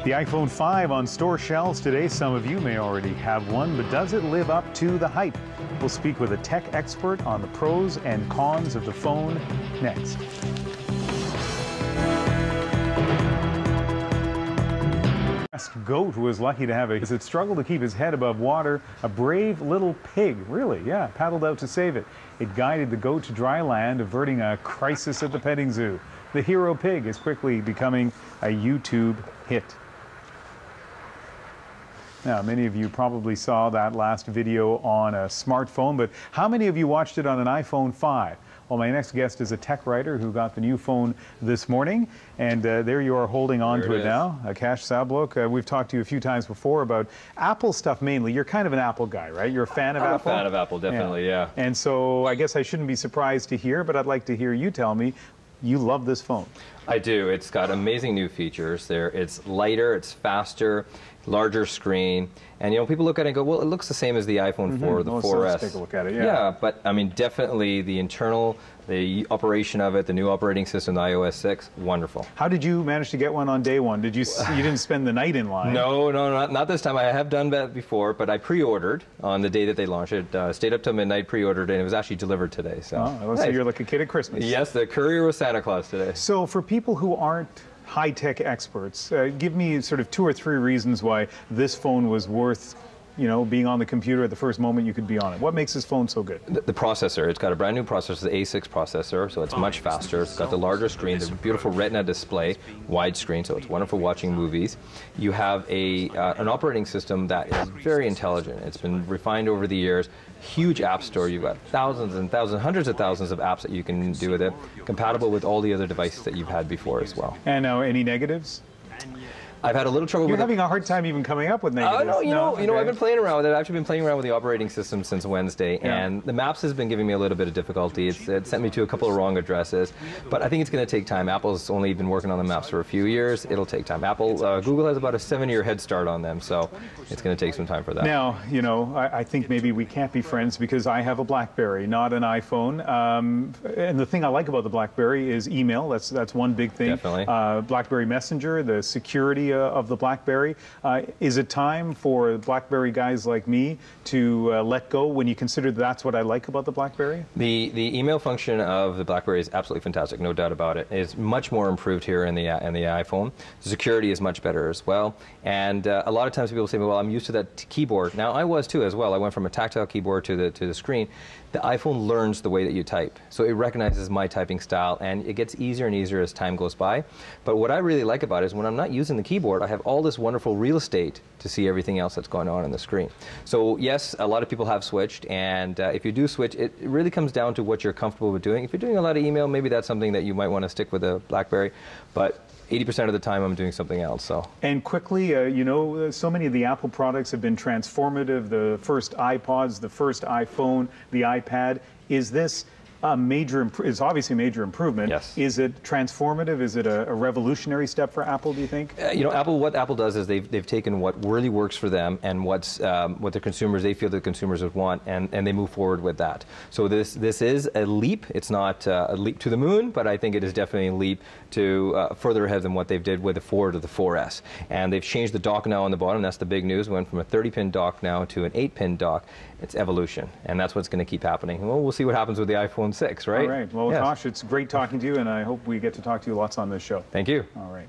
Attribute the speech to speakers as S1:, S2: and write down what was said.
S1: The iPhone 5 on store shelves today. Some of you may already have one, but does it live up to the hype? We'll speak with a tech expert on the pros and cons of the phone next. Goat was lucky to have it. As it struggled to keep his head above water, a brave little pig, really, paddled out to save it. It guided the goat to dry land, averting a crisis at the petting zoo. The hero pig is quickly becoming a YouTube hit. Now, many of you probably saw that last video on a smartphone, but how many of you watched it on an iPhone 5? Well, my next guest is a tech writer who got the new phone this morning, and there you are holding on to it now. Akash Sablok, we've talked to you a few times before about Apple stuff mainly. You're kind of an Apple guy, right? You're a fan of Apple?
S2: I'm a fan of Apple, definitely, yeah.
S1: And so I guess I shouldn't be surprised to hear, but I'd like to hear you tell me you love this phone.
S2: I do. It's got amazing new features there. It's lighter, it's faster, larger screen, and people look at it and go, well, it looks the same as the iPhone 4 or the 4S.
S1: Let's take a look at it,
S2: Yeah, but I mean, definitely the internal, the operation of it, the new operating system, the iOS 6, wonderful.
S1: How did you manage to get one on day one? Did you didn't spend the night in line?
S2: No, not this time. I have done that before, but I pre-ordered on the day that they launched it. Stayed up till midnight, pre-ordered, and it was actually delivered today. So,
S1: so you're like a kid at Christmas.
S2: Yes, the courier was Santa Claus today.
S1: So for people who aren't high-tech experts, give me sort of 2 or 3 reasons why this phone was worth being on the computer at the first moment you could be on it. What makes this phone so good?
S2: The processor. It's got a brand new processor, the A6 processor, so it's much faster. It's got the larger screen, the beautiful Retina display, widescreen, so it's wonderful watching movies. You have an operating system that is very intelligent. It's been refined over the years. Huge app store. You've got thousands and thousands, hundreds of thousands of apps that you can do with it, compatible with all the other devices that you've had before as well.
S1: And now, any negatives?
S2: I've had a little trouble with it.
S1: You're having a hard time even coming up with negatives.
S2: No, I've been playing around with it. I've actually been playing around with the operating system since Wednesday, and the Maps has been giving me a little bit of difficulty. It sent me to a couple of wrong addresses, but I think it's going to take time. Apple's only been working on the Maps for a few years. It'll take time. Google has about a 7-year head start on them, so it's going to take some time for that.
S1: Now, I think maybe we can't be friends because I have a BlackBerry, not an iPhone. And the thing I like about the BlackBerry is email. That's one big thing.
S2: Definitely.
S1: BlackBerry Messenger, the security of the BlackBerry. Is it time for BlackBerry guys like me to let go when you consider that's what I like about the BlackBerry?
S2: The email function of the BlackBerry is absolutely fantastic, no doubt about it. It's much more improved here in the iPhone. The security is much better as well. And a lot of times people say, well, I'm used to that keyboard. Now, I was too as well. I went from a tactile keyboard to the screen. The iPhone learns the way that you type. So it recognizes my typing style, and it gets easier and easier as time goes by. But what I really like about it is when I'm not using the keyboard, I have all this wonderful real estate to see everything else that's going on the screen. So yes, a lot of people have switched, and if you do switch, it really comes down to what you're comfortable with doing. If you're doing a lot of email, maybe that's something that you might want to stick with a BlackBerry. But 80% of the time I'm doing something else.
S1: And quickly, so many of the Apple products have been transformative. The first iPods, the first iPhone, the iPad. Is this it's obviously a major improvement.
S2: Yes.
S1: Is it transformative? Is it a revolutionary step for Apple, do you think?
S2: What Apple does is they've taken what really works for them and what the consumers, they feel the consumers would want, and they move forward with that. So this is a leap. It's not a leap to the moon, but I think it is definitely a leap to further ahead than what they've did with the 4 to the 4S. And they've changed the dock now on the bottom. That's the big news. We went from a 30-pin dock now to an 8-pin dock. It's evolution, and that's what's going to keep happening. Well, we'll see what happens with the iPhone 6, right?
S1: All right. Well, Akash, it's great talking to you, and I hope we get to talk to you lots on this show.
S2: Thank you.
S1: All right.